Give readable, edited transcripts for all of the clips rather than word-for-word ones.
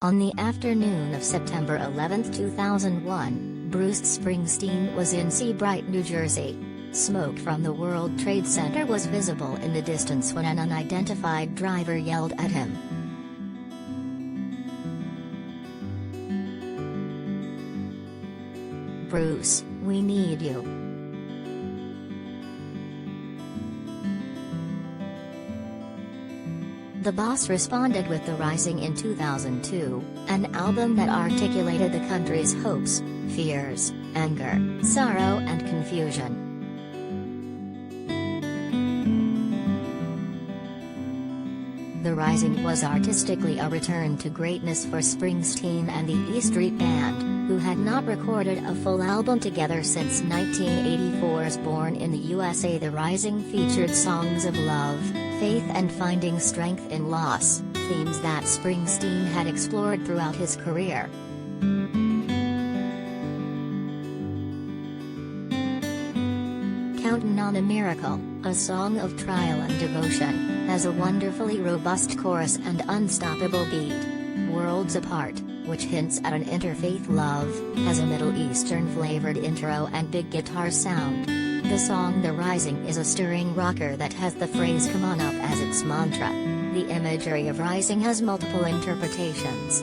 On the afternoon of September 11, 2001, Bruce Springsteen was in Sebright, New Jersey. Smoke from the World Trade Center was visible in the distance when an unidentified driver yelled at him. "Bruce, we need you." The boss responded with The Rising in 2002, an album that articulated the country's hopes, fears, anger, sorrow and confusion. The Rising was artistically a return to greatness for Springsteen and the E Street Band, who had not recorded a full album together since 1984's Born in the USA. The Rising featured songs of love, faith and finding strength in loss, themes that Springsteen had explored throughout his career. Countin' on a Miracle, a song of trial and devotion, has a wonderfully robust chorus and unstoppable beat. Worlds Apart, which hints at an interfaith love, has a Middle Eastern-flavored intro and big guitar sound. The song The Rising is a stirring rocker that has the phrase "come on up" as its mantra. The imagery of rising has multiple interpretations.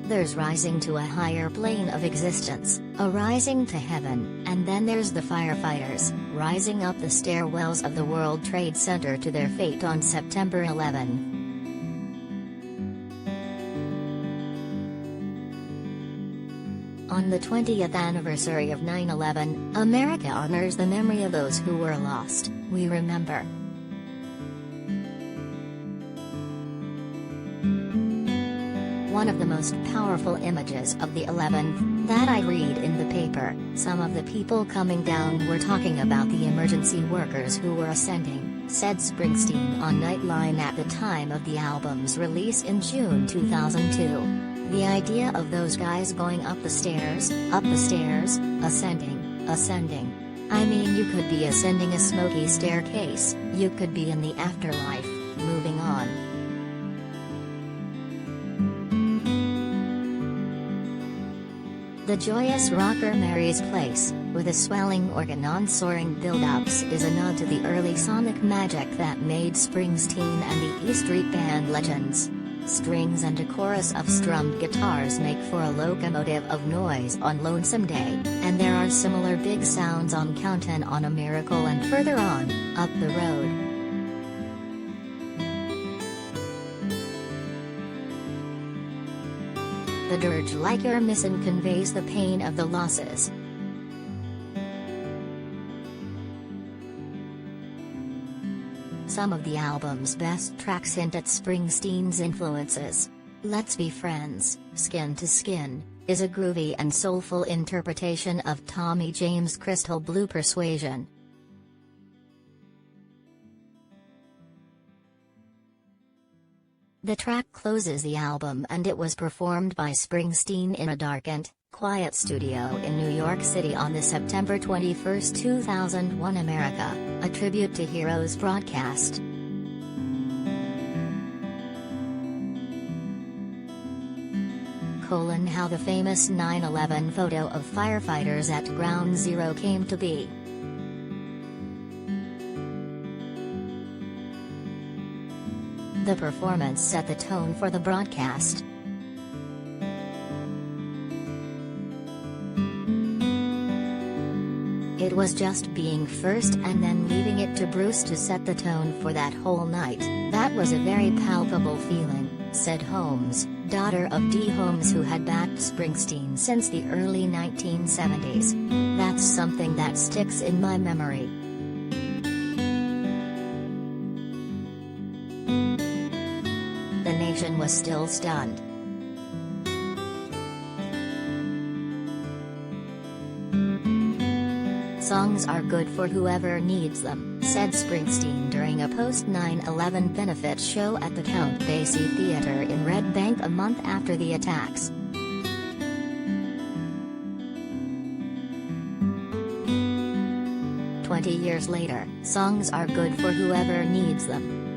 There's rising to a higher plane of existence, a rising to heaven, and then there's the firefighters, rising up the stairwells of the World Trade Center to their fate on September 11. On the 20th anniversary of 9/11, America honors the memory of those who were lost. We remember. One of the most powerful images of the 11th, that I read in the paper, some of the people coming down were talking about the emergency workers who were ascending, said Springsteen on Nightline at the time of the album's release in June 2002. The idea of those guys going up the stairs, ascending. I mean, you could be ascending a smoky staircase, you could be in the afterlife, moving on. The joyous rocker Mary's Place, with a swelling organ on soaring build-ups, is a nod to the early sonic magic that made Springsteen and the E Street Band legends. Strings and a chorus of strummed guitars make for a locomotive of noise on Lonesome Day, and there are similar big sounds on Countin' on a Miracle and further on, Up the Road. The dirge like you're missin' conveys the pain of the losses. Some of the album's best tracks hint at Springsteen's influences. Let's Be Friends, Skin to Skin, is a groovy and soulful interpretation of Tommy James' Crystal Blue Persuasion. The track closes the album and it was performed by Springsteen in a darkened, quiet studio in New York City on the September 21, 2001 America, a tribute to Heroes broadcast. How the famous 9/11 photo of firefighters at Ground Zero came to be. The performance set the tone for the broadcast. It was just being first and then leaving it to Bruce to set the tone for that whole night. That was a very palpable feeling, said Holmes, daughter of Dee Holmes, who had backed Springsteen since the early 1970s. That's something that sticks in my memory. The nation was still stunned. Songs are good for whoever needs them, said Springsteen during a post-9/11 benefit show at the Count Basie Theater in Red Bank a month after the attacks. 20 years later, songs are good for whoever needs them.